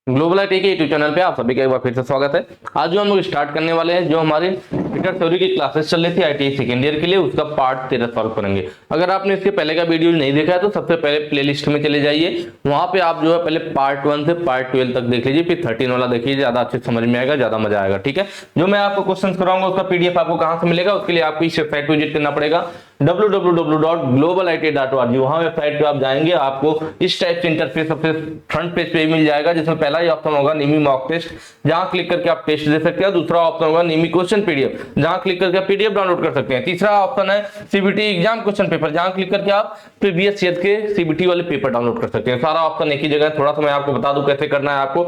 Global IT के YouTube channel पे आप सभी का एक बार फिर से स्वागत है। आज जो हम लोग स्टार्ट करने वाले हैं, जो हमारी फिटर थ्योरी की क्लासेस चल रही थी आईटीआई सेकेंड ईयर के लिए, उसका पार्ट 13 सॉल्व करेंगे। अगर आपने इसके पहले का वीडियो नहीं देखा है तो सबसे पहले प्लेलिस्ट में चले जाइए, वहां पे आप जो है पहले पार्ट 1 से पार्ट 12 तक देख लीजिए, फिर 13 वाला देखिए, ज्यादा अच्छे समझ में आएगा, ज्यादा मजा आएगा। ठीक है, जो मैं आपको क्वेश्चन कराऊंगा उसका पीडीएफ आपको कहां से मिलेगा, उसके लिए आपको इस वेबसाइट विजिट करना पड़ेगा www.globalit.org। वहां वेबसाइट पे आप जाएंगे, आपको इस टाइप से इंटरफेस सबसे फ्रंट पेज पे मिल जाएगा, जिसमें पहला ही ऑप्शन होगा निमी मॉक टेस्ट, जहां क्लिक करके आप टेस्ट दे सकते हैं। दूसरा ऑप्शन होगा निमी क्वेश्चन पीडीएफ, जहां क्लिक करके पीडीएफ डाउनलोड कर सकते हैं। तीसरा ऑप्शन है सीबीटी एग्जाम क्वेश्चन पेपर, जहां क्लिक करके आप प्रीवियस ईयर के सीबीटी वाले पेपर डाउनलोड कर सकते हैं। सारा ऑप्शन एक ही जगह है। थोड़ा सा मैं आपको बता दूं कैसे करना है। आपको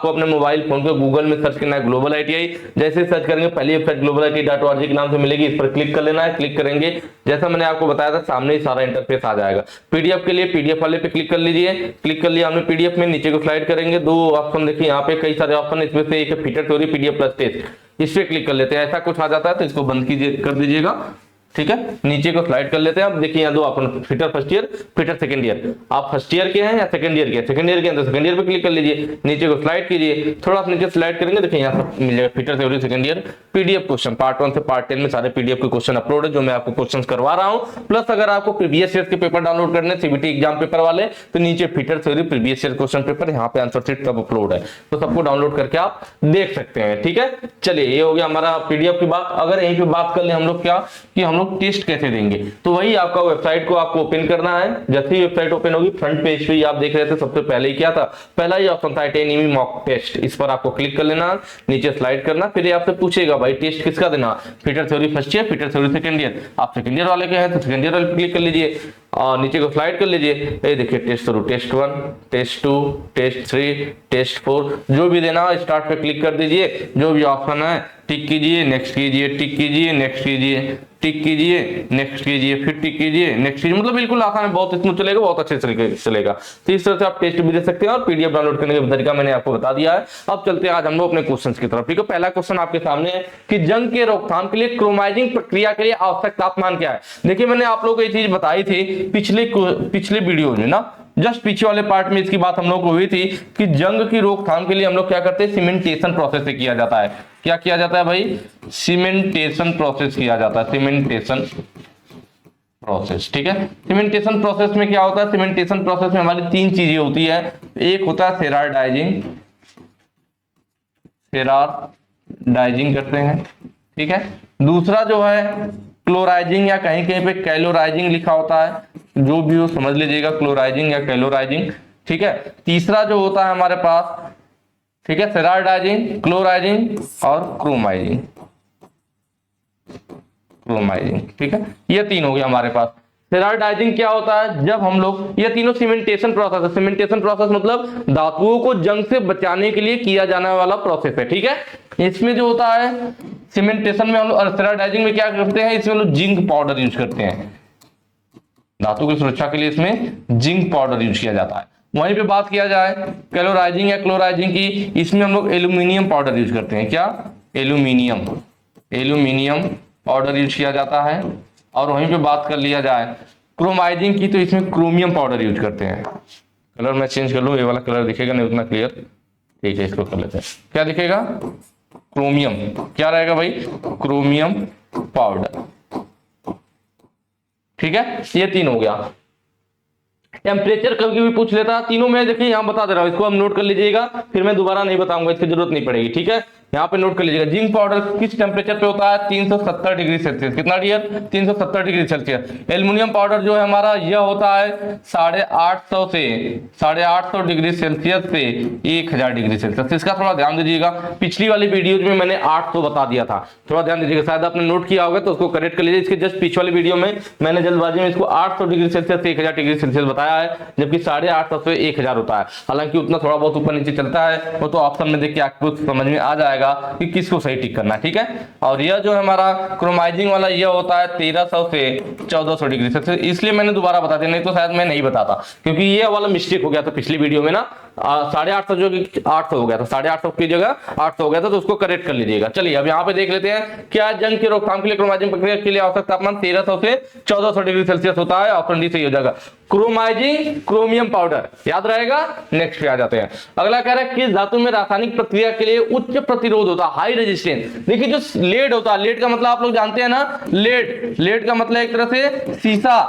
अपने मोबाइल फोन पे गूगल में सर्च करना है ग्लोबल आईटीआई। जैसे सर्च करेंगे पहली वेबसाइट globalit.org के नाम से मिलेगी, इस पर क्लिक कर लेना है। क्लिक करेंगे, जैसा मैंने आपको बताया था, सामने ही सारा इंटरफेस आ जाएगा। पीडीएफ के लिए पीडीएफ वाले पे क्लिक कर लीजिए। क्लिक कर लिया हमने पीडीएफ में, नीचे को स्लाइड करेंगे, दो ऑप्शन देखिए यहाँ पे, कई सारे ऑप्शन, इसमें से एक है fitter theory PDF plus test, इस पे क्लिक कर लेते हैं। ऐसा कुछ आ जाता है तो इसको बंद कीजिए, कर दीजिएगा। ठीक है, नीचे को स्लाइड कर लेते हैं। अब देखिए यहाँ दो option, fitter first year, fitter second year. आप फर्स्ट ईयर के हैं या सेकंड ईयर के हैं? सेकंड ईयर के हैं तो सेकंड ईयर पे क्लिक कर लीजिए, नीचे को स्लाइड कीजिए, थोड़ा सा नीचे स्लाइड करेंगे, देखिए यहाँ पर मिल जाएगा fitter theory second year PDF question. Part 1 से पार्ट 10 में सारे पीडीएफ के क्वेश्चन अपलोड है, जो मैं आपको क्वेश्चन करवा रहा हूँ। प्लस अगर आपको प्रीवियस ईयर के पेपर डाउनलोड करने, सीबीटी एग्जाम पेपर वाले, तो नीचे fitter theory previous year question paper, यहाँ पे आंसर शीट सब अपलोड है, तो सबको डाउनलोड करके आप देख सकते हैं। ठीक है, चलिए ये हो गया हमारा पीडीएफ की बात। अगर यहीं पे बात कर ले हम लोग क्या कि हम लोग टेस्ट कैसे देंगे, तो वही आपका वेबसाइट को आपको ओपन करना है। जैसे ही वेबसाइट ओपन होगी, फ्रंट पेज पे ही आप देख रहे थे, सबसे पहले ही क्या था, पहला ही ऑप्शन था निमी मॉक टेस्ट, इस पर आपको क्लिक कर लेना, नीचे स्लाइड करना, फिर ये आपसे पूछेगा भाई टेस्ट किसका देना, fitter theory first year, fitter theory second year. आप सेकंड ईयर वाले के हैं तो सेकंड ईयर वाले पे क्लिक कर लीजिए और नीचे को स्लाइड कर लीजिए। ये देखिए test through, test 1, test 2, test 3, test 4, जो भी देना स्टार्ट पे क्लिक कर दीजिए। जो भी ऑप्शन है टिक कीजिए, नेक्स्ट कीजिए, टिक कीजिए, नेक्स्ट कीजिए, टिक कीजिए, नेक्स्ट कीजिए, फिर टिक कीजिए, नेक्स्ट कीजिए। मतलब बिल्कुल आसान है, बहुत स्मूथ चलेगा, बहुत अच्छे तरीके से चलेगा। तो इस तरह से आप टेस्ट भी दे सकते हैं और पीडीएफ डाउनलोड करने का तरीका मैंने आपको बता दिया है। अब चलते हैं आज हम लोग अपने क्वेश्चंस की तरफ। ठीक है, पहला क्वेश्चन आपके सामने है कि जंग के रोकथाम के लिए क्रोमाइजिंग प्रक्रिया के लिए आवश्यक तापमान क्या है। देखिए मैंने आप लोगों को ये चीज बताई थी पिछले वीडियो में ना, जस्ट पीछे वाले पार्ट में इसकी बात हम लोग को हुई थी कि जंग की रोकथाम के लिए हम लोग क्या करते हैं, सीमेंटेशन प्रोसेस से किया जाता है। क्या किया जाता है भाई? सीमेंटेशन प्रोसेस किया जाता है, सीमेंटेशन प्रोसेस। ठीक है, सीमेंटेशन प्रोसेस में क्या होता है, सीमेंटेशन प्रोसेस में हमारी तीन चीजें होती है। एक होता है सेराडाइजिंग, सेराडाइजिंग करते हैं। ठीक है, दूसरा जो है क्लोराइजिंग, या कहीं कहीं पे कैलोराइजिंग लिखा होता है, जो भी हो समझ लीजिएगा, क्लोराइजिंग या कैलोराइजिंग। ठीक है, तीसरा जो होता है हमारे पास, ठीक है, सेराडाइजिंग, क्लोराइजिंग और क्रोमाइजिंग, क्रोमाइजिंग। ठीक है, ये तीन हो गया हमारे पास। सेराडाइजिंग क्या होता है, जब हम लोग, ये तीनों सीमेंटेशन प्रोसेस है। सीमेंटेशन प्रोसेस मतलब धातुओं को जंग से बचाने के लिए किया जाने वाला प्रोसेस है। ठीक है, इसमें जो होता है सीमेंटेशन में हम लोग, और सेराडाइजिंग में क्या करते हैं, इसमें हम लोग जिंक पाउडर यूज करते हैं। धातु की सुरक्षा के लिए इसमें जिंक पाउडर यूज किया जाता है। वहीं पे बात किया जाए कैलोराइजिंग या क्लोराइजिंग की, इसमें हम लोग एल्यूमिनियम पाउडर यूज करते हैं। क्या? एल्यूमिनियम, एल्यूमिनियम पाउडर यूज किया जाता है। और वहीं पे बात कर लिया जाए क्रोमाइजिंग की, तो इसमें क्रोमियम पाउडर यूज करते हैं। कलर मैं चेंज कर लूं, ये वाला कलर दिखेगा नहीं उतना क्लियर। ठीक है, इसको कर लेते हैं, क्या दिखेगा, क्रोमियम। क्या रहेगा भाई? Chromium powder. ठीक है, ये तीन हो गया। टेम्परेचर कभी भी पूछ लेता, तीनों में देखिए यहां बता दे रहा हूं, इसको हम नोट कर लीजिएगा, फिर मैं दोबारा नहीं बताऊंगा, इसकी जरूरत नहीं पड़ेगी। ठीक है, यहाँ पे नोट कर लीजिएगा, जिंक पाउडर किस टेम्परेचर पे होता है, 370 डिग्री सेल्सियस। कितना dear? 370 degree Celsius. Aluminium powder जो है हमारा, यह होता है 850 से 850 डिग्री सेल्सियस से 1000 डिग्री सेल्सियस। इसका थोड़ा ध्यान दीजिएगा, पिछली वाली वीडियो में मैंने 800 बता दिया था, थोड़ा ध्यान दीजिएगा, शायद आपने नोट किया होगा तो उसको करेक्ट कर लीजिए। इसके जस्ट पिछले वाली वीडियो में मैंने जल्दबाजी में इसको 800 डिग्री सेल्सियस से 1000 डिग्री सेल्सियस बताया है, जबकि 850 से 1000 होता है। हालांकि उतना थोड़ा बहुत ऊपर नीचे चलता है, वो तो ऑप्शन में देख के आपको समझ में आ जाएगा कि किसको सही टिक करना है। ठीक है, और यह जो है हमारा क्रोमाइजिंग वाला, यह होता है 1300 से 1400 डिग्री सेल्सियस। इसलिए मैंने दोबारा बता दिया, नहीं तो शायद मैं नहीं बताता, क्योंकि ये वाला मिस्टेक हो गया था पिछली वीडियो में ना, 850 जो 800 हो गया था, 850 की जगह 800 हो गया था, तो उसको करेक्ट कर लीजिएगा। चलिए अब यहाँ पे देख लेते हैं, क्या जंग की रोकथाम के लिए क्रोमाइजिंग प्रक्रिया के लिए औसत तापमान 1300 से 1400 डिग्री सेल्सियस होता है। ऑप्शन डी सही हो जाएगा। क्रोमाइजिंग क्रोमियम पाउडर, याद रहेगा। नेक्स्ट पे आ जाते हैं। अगला कह रहा है किस धातु में रासायनिक प्रक्रिया के लिए उच्च प्रतिरोध होता है, हाई रेजिस्टेंस। देखिए जो लेड होता है, लेड का मतलब आप लोग जानते हैं ना, लेड, लेड का मतलब एक तरह से शीशा,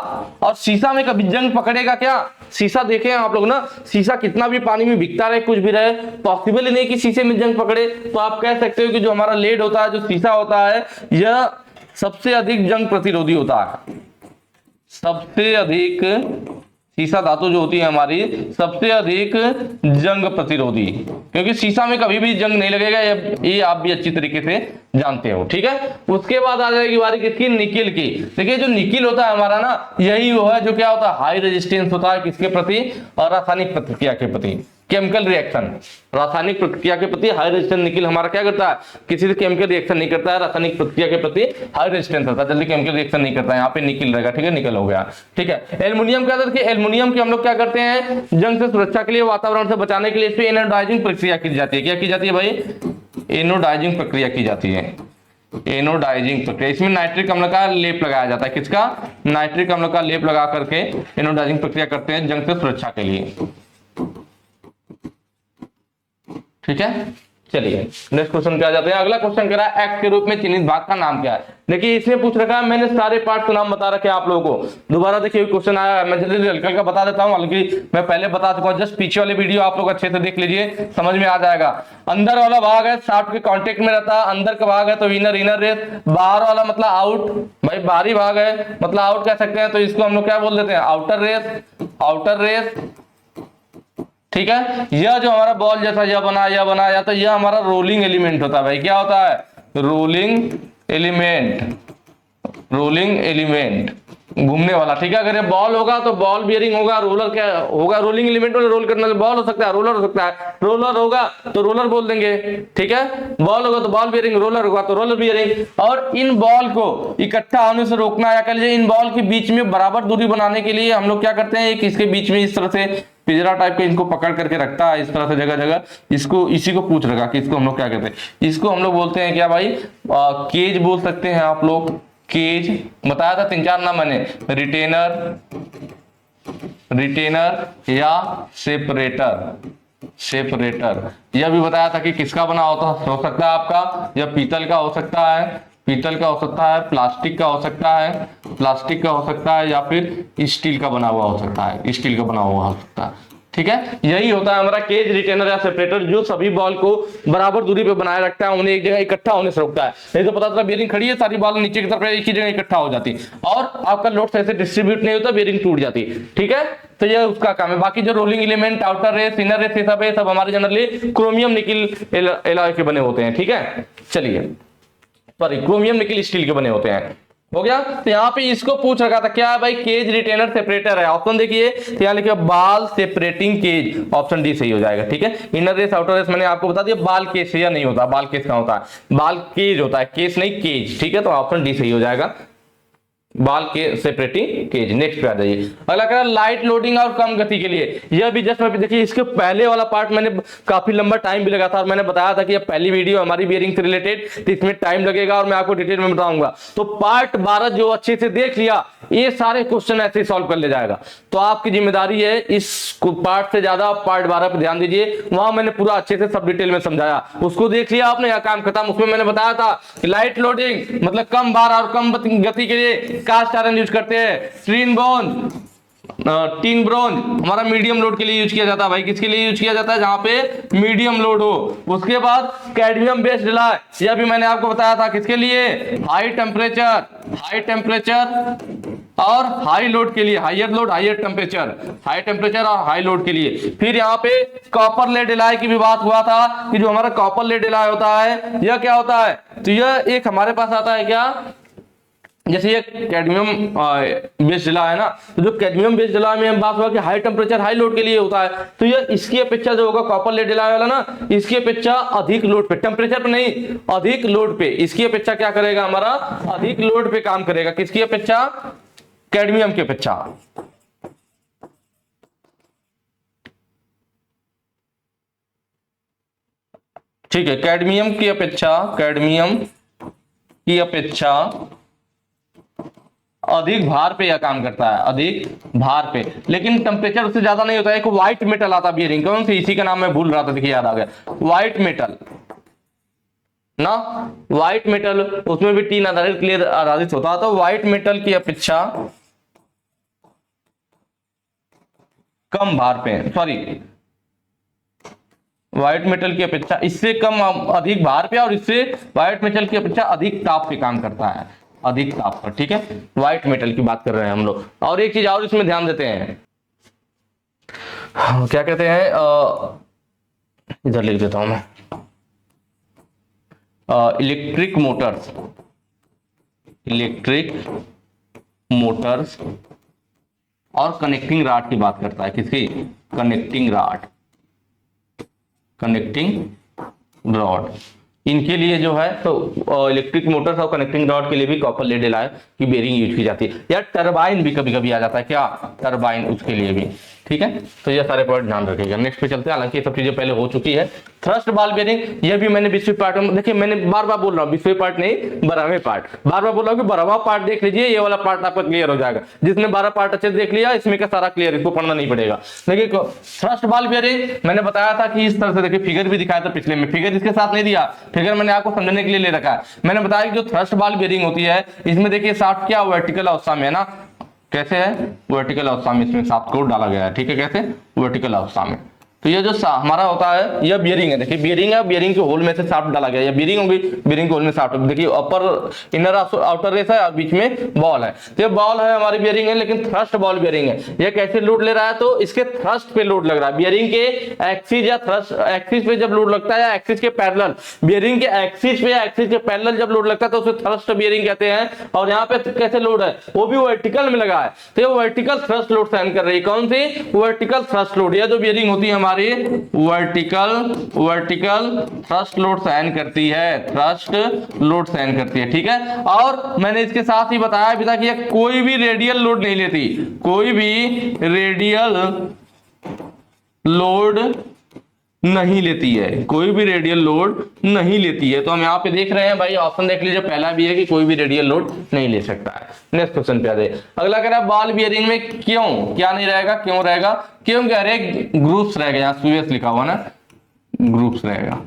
और शीशा में कभी जंग पकड़ेगा क्या? शीशा देखे आप लोग ना, शीशा कितना भी पानी में भीगता रहे, कुछ भी रहे, पॉसिबल ही नहीं कि शीशे में जंग पकड़े। तो आप कह सकते हो कि जो हमारा लेड होता है, जो शीशा होता है, यह सबसे अधिक जंग प्रतिरोधी होता है। सबसे अधिक, शीशा धातु जो होती है हमारी, सबसे अधिक जंग प्रतिरोधी, क्योंकि शीशा में कभी भी जंग नहीं लगेगा, ये आप भी अच्छी तरीके से जानते हो, ठीक है। उसके बाद आ जाएगी बारी किसकी? निकिल की। देखिए जो निकिल होता है हमारा ना, यही वो है जो क्या होता है, हाई रेजिस्टेंस होता है किसके प्रति? और रासायनिक प्रतिक्रिया के प्रति, केमिकल रिएक्शन, रासायनिक प्रतिक्रिया के प्रति हाई रेजिस्टेंस निकिल हमारा क्या करता है? किसी से केमिकल रिएक्शन नहीं करता है, रासायनिक प्रतिक्रिया के प्रति हाई रेजिस्टेंस होता है, जल्दी केमिकल रिएक्शन नहीं करता है, यहाँ पे निकिल रहेगा, ठीक है, निकल हो गया, ठीक है। एल्युमिनियम क्या देखिए, एल्युमिनियम की हम लोग क्या करते हैं? जंग से सुरक्षा के लिए, वातावरण से बचाने के लिए इस पे एनोडाइजिंग प्रक्रिया की जाती है। क्या की जाती है भाई? एनोडाइजिंग प्रक्रिया की जाती है, एनोडाइजिंग प्रक्रिया। इसमें नाइट्रिक अम्ल का लेप लगाया जाता है, किसका? नाइट्रिक अम्ल का लेप लगा करके एनोडाइजिंग प्रक्रिया करते हैं जंग से सुरक्षा के लिए, ठीक है। चलिए नेक्स्ट क्वेश्चन पे आ जाते हैं। अगला क्वेश्चन कह रहा है एक्स के रूप में चिन्हित भाग का नाम क्या है। देखिए इसमें पूछ रखा है, मैंने सारे पार्ट का नाम बता रखे आप लोगों को। दोबारा देखिए क्वेश्चन आया, मैं जल्दी हल्का हल्का बता देता हूँ, हालांकि मैं पहले बता चुका हूँ, जस्ट पीछे वाले वीडियो आप लोग अच्छे से देख लीजिए, समझ में आ जाएगा। अंदर वाला भाग है शाफ्ट के कांटेक्ट में रहता है, अंदर का भाग है तो इनर, इनर रेस। बाहर वाला मतलब आउट, भाई बाहरी भाग है मतलब आउट कह सकते हैं, तो इसको हम लोग क्या बोल देते हैं? आउटर रेस, आउटर रेस, ठीक है। यह जो हमारा बॉल जैसा यह बना या तो यह हमारा रोलिंग एलिमेंट होता है भाई, क्या होता है? रोलिंग एलिमेंट, रोलिंग एलिमेंट, घूमने वाला, ठीक है। अगर ये बॉल होगा तो बॉल बियरिंग होगा, रोलर क्या होगा? रोलिंग एलिमेंट में रोल करने वाला बॉल हो सकता है, रोलर हो सकता है, रोलर होगा तो रोलर बोल देंगे, ठीक है। बॉल होगा तो बॉल बियरिंग, रोलर होगा तो रोलर बियरिंग। और इन बॉल को इकट्ठा होने से रोकना, या कह लीजिए इन बॉल के बीच में बराबर दूरी बनाने के लिए हम लोग क्या करते हैं? एक इसके बीच में इस तरह से पिंजरा टाइप का इनको पकड़ करके रखता है इस तरह से जगह जगह। इसको, इसी को पूछ रखा कि इसको हम लोग क्या कहते हैं? इसको हम लोग बोलते हैं क्या भाई? केज बोल सकते हैं आप लोग, केज। बताया था 3-4 नाम मैंने, रिटेनर, रिटेनर या सेपरेटर, सेपरेटर। यह भी बताया था कि किसका बना होता हो सकता है आपका, या पीतल का हो सकता है, पीतल का हो सकता है, प्लास्टिक का हो सकता है, प्लास्टिक का हो सकता है, या फिर स्टील का बना हुआ हो सकता है, स्टील का बना हुआ हो सकता है, ठीक है। यही होता है हमारा केज, रिटेनर या सेपरेटर, जो सभी बॉल को बराबर दूरी पे बनाए रखता है, उन्हें एक जगह इकट्ठा होने से रोकता है। नहीं तो पता चला बेरिंग खड़ी है, सारी बॉल नीचे की तरफ एक ही जगह इकट्ठा हो जाती और आपका लोड सही से डिस्ट्रीब्यूट नहीं होता, बेरिंग टूट जाती, ठीक है। तो ये उसका काम है। बाकी जो rolling element, outer race, inner race, ये सब हमारे जनरली क्रोमियम निकिल एलॉय के बने होते हैं, ठीक है। चलिए सॉरी, क्रोमियम निकिल स्टील के बने होते हैं, हो गया। तो यहाँ पे इसको पूछ रखा था क्या है भाई? केज, रिटेनर, सेपरेटर है। ऑप्शन देखिए, तो यहाँ लिखिए बाल सेपरेटिंग केज, ऑप्शन डी सही हो जाएगा, ठीक है। इनर रेस, आउटर रेस मैंने आपको बता दिया, बाल केस या नहीं होता, बाल केस का होता है, बाल केज होता है, केस नहीं केज, ठीक है। तो ऑप्शन डी सही हो जाएगा, बाल के सेपरेटिंग केज। नेक्स्ट पे आ जाइए। अगला कह रहा है लाइट लोडिंग और कम गति के लिए। यह भी जस्ट मैं देखिए, इसके पहले वाला पार्ट मैंने काफी लंबा टाइम भी लगा था, और मैंने बताया था कि ये पहली वीडियो हमारी बियरिंग से रिलेटेड, तो इसमें टाइम लगेगा और मैं आपको डिटेल में बताऊंगा। तो पार्ट 12 जो अच्छे से देख लिया, ये सारे क्वेश्चन ऐसे सॉल्व कर ले जाएगा। तो आपकी जिम्मेदारी है इस पार्ट से ज्यादा पार्ट 12 पे ध्यान दीजिए, वहां मैंने पूरा अच्छे से सब डिटेल में समझाया, उसको देख लिया आपने, या काम खत्म। उसमें मैंने बताया था कि लाइट लोडिंग मतलब कम भार और कम गति के लिए कास्ट आयरन यूज करते हैं। टीन ब्रोंज, टीन ब्रोंज हमारा मीडियम लोड के लिए यूज किया जाता है भाई। किसके लिए यूज किया जाता है? जहां पे मीडियम लोड हो। उसके बाद कैडमियम बेस्ड एलॉय, यह भी मैंने आपको बताया था किसके लिए? हाई टेम्परेचर, हाई टेम्परेचर और हाई लोड के लिए, higher load higher temperature, high temperature और हाई लोड के लिए। फिर यहाँ पे कॉपर लेड एलॉय की भी बात हुआ था कि जो हमारा कॉपर लेड एलॉय होता है, यह क्या होता है? तो यह एक हमारे पास आता है क्या, जैसे ये कैडमियम बेस्ड एलॉय है ना, तो जो कैडमियम बेस्ड एलॉय में बात हुआ कि हाई टेम्परेचर हाई लोड के लिए होता है, तो ये इसकी अपेक्षा जो होगा कॉपर लेड एलॉय वाला ना, इसकी अपेक्षा अधिक लोड पे, टेम्परेचर पे नहीं, अधिक लोड पे, इसकी अपेक्षा क्या करेगा? हमारा अधिक लोड पे काम करेगा। किसकी अपेक्षा? कैडमियम की अपेक्षा। ठीक है, कैडमियम की अपेक्षा, कैडमियम की अपेक्षा अधिक भार पे यह काम करता है, अधिक भार पे, लेकिन टेम्परेचर उससे ज्यादा नहीं होता है। एक व्हाइट मेटल आता है बियरिंग, कौन सी, इसी का नाम मैं भूल रहा था, देखिए याद आ गया, व्हाइट मेटल ना, व्हाइट मेटल, उसमें भी टीन आधारित क्लियर आधारित होता है। तो व्हाइट मेटल की अपेक्षा कम भार पे, सॉरी, व्हाइट मेटल की अपेक्षा इससे कम अधिक भार पे, और इससे व्हाइट मेटल की अपेक्षा अधिक ताप पे काम करता है, अधिक ताप पर, ठीक है, व्हाइट मेटल की बात कर रहे हैं हम लोग। और एक चीज और इसमें ध्यान देते हैं, क्या कहते हैं, इधर लिख देता हूं मैं, इलेक्ट्रिक मोटर्स, इलेक्ट्रिक मोटर्स और कनेक्टिंग रॉड की बात करता है, किसकी, कनेक्टिंग रॉड, कनेक्टिंग रॉड, इनके लिए जो है तो इलेक्ट्रिक मोटर्स और कनेक्टिंग रॉड के लिए भी कॉपर लेड एलॉय की बेरिंग यूज की जाती है। या टरबाइन भी कभी कभी आ जाता है, क्या, टरबाइन, उसके लिए भी, ठीक है। तो ये सारे पॉइंट ध्यान रखिएगा। नेक्स्ट पे चलते हैं, हालांकि ये सब चीजें पहले हो चुकी है। थ्रस्ट बॉल बेरिंग, ये भी मैंने 20वें पार्ट में, देखिए मैंने बार बार बोल रहा हूँ 20वें पार्ट नहीं, 12वें पार्ट, बार बार बोल रहा हूँ कि 12वां पार्ट देख लीजिए, ये वाला पार्ट आपका क्लियर हो जाएगा। जिसने 12 पार्ट अच्छे से देख लिया, इसमें का सारा क्लियर, इसको पढ़ना नहीं पड़ेगा। देखिए थ्रस्ट बॉल बेरिंग मैंने बताया था कि इस तरह से, देखिए फिगर भी दिखाया था पिछले में, फिगर इसके साथ नहीं दिया, फिगर मैंने आपको समझने के लिए ले रखा है। मैंने बताया कि जो थ्रस्ट बॉल बेरिंग होती है, इसमें देखिए शाफ्ट क्या वर्टिकल अवस्था में है ना, कैसे है, वर्टिकल अवस्था में इसमें शाफ्ट को डाला गया है, ठीक है, कैसे, वर्टिकल अवस्था में। तो ये जो हमारा होता है, यह बियरिंग है, देखिए बियरिंग है, बियरिंग के होल में से शाफ्ट डाला गया है, ये बियरिंग होगी, बियरिंग के होल में शाफ्ट, देखिए अपर इनर आउटर रेस है और बीच में बॉल है। तो ये बॉल है हमारी बियरिंग है, लेकिन थ्रस्ट बॉल बियरिंग है। ये कैसे लोड ले रहा है, तो इसके थ्रस्ट पे लोड लग रहा है, बियरिंग के एक्सिस या थ्रस्ट एक्सिस पे जब लोड लगता है, या एक्सिस के पैरेलल, बियरिंग के एक्सिस पे या एक्सिस के पैरेलल जब लोड लगता है तो उसे थ्रस्ट बियरिंग कहते हैं। और यहाँ पे कैसे लोड है, वो भी वर्टिकल में लगा है, तो ये वर्टिकल थ्रस्ट लोड सहन कर रही है। कौन सी, वर्टिकल थ्रस्ट लोड। ये जो बियरिंग होती है हमारी, वर्टिकल थ्रस्ट लोड सहन करती है, थ्रस्ट लोड सहन करती है, ठीक है। और मैंने इसके साथ ही बताया भी था कि यह कोई भी रेडियल लोड नहीं लेती, कोई भी रेडियल लोड नहीं लेती है, कोई भी रेडियल लोड नहीं लेती है। तो हम यहाँ पे देख रहे हैं भाई, ऑप्शन देख लीजिए, पहला भी है कि कोई भी रेडियल लोड नहीं ले सकता है। नेक्स्ट क्वेश्चन पे आ जाए। अगला कह रहा है बॉल बियरिंग में क्यों क्या नहीं रहेगा, क्यों रहेगा, क्यों कह रहे ग्रुप्स रहेगा, यहाँ यूएस लिखा हुआ ना, ग्रुप्स रहेगा,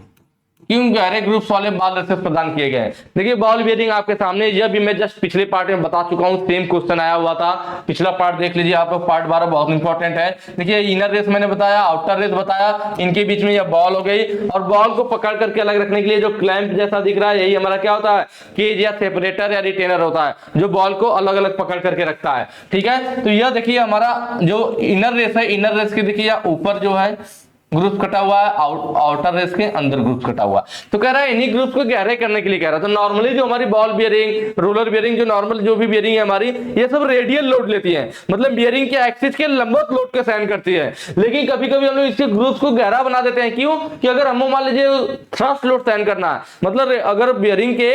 क्यों कह रहे ग्रुप्स वाले बॉल रेसेस प्रदान किए गए। देखिए बॉल बियरिंग आपके सामने, यह भी मैं जस्ट पिछले पार्ट में बता चुका हूं, सेम क्वेश्चन आया हुआ था, पिछला पार्ट देख लीजिए आप लोग, पार्ट 12 बहुत इंपॉर्टेंट है। देखिए इनर रेस मैंने बताया, आउटर रेस बताया, इनके बीच में यह बॉल हो गई, और बॉल को पकड़ करके अलग रखने के लिए जो क्लैंप जैसा दिख रहा है, यही हमारा क्या होता है, केज या सेपरेटर या रिटेनर होता है, जो बॉल को अलग अलग पकड़ करके रखता है, ठीक है। तो यह देखिए हमारा जो इनर रेस है, इनर रेस की देखिए ऊपर जो है ग्रुप कटा हुआ है, आउटर रेस के अंदर ग्रुप कटा हुआ है। तो कह रहा है इन्हीं ग्रुप्स को गहरे करने के लिए कह रहा है। तो नॉर्मली जो हमारी बॉल बियरिंग, रोलर बियरिंग, जो नॉर्मल जो भी बियरिंग है हमारी, ये सब रेडियल लोड लेती है, मतलब बियरिंग के एक्सिस के लंबवत लोड को सहन करती है। लेकिन कभी कभी हम लोग इसके ग्रुप्स को गहरा बना देते हैं, क्यों, कि अगर हम मान लीजिए थ्रस्ट लोड सहन करना है, मतलब अगर बियरिंग के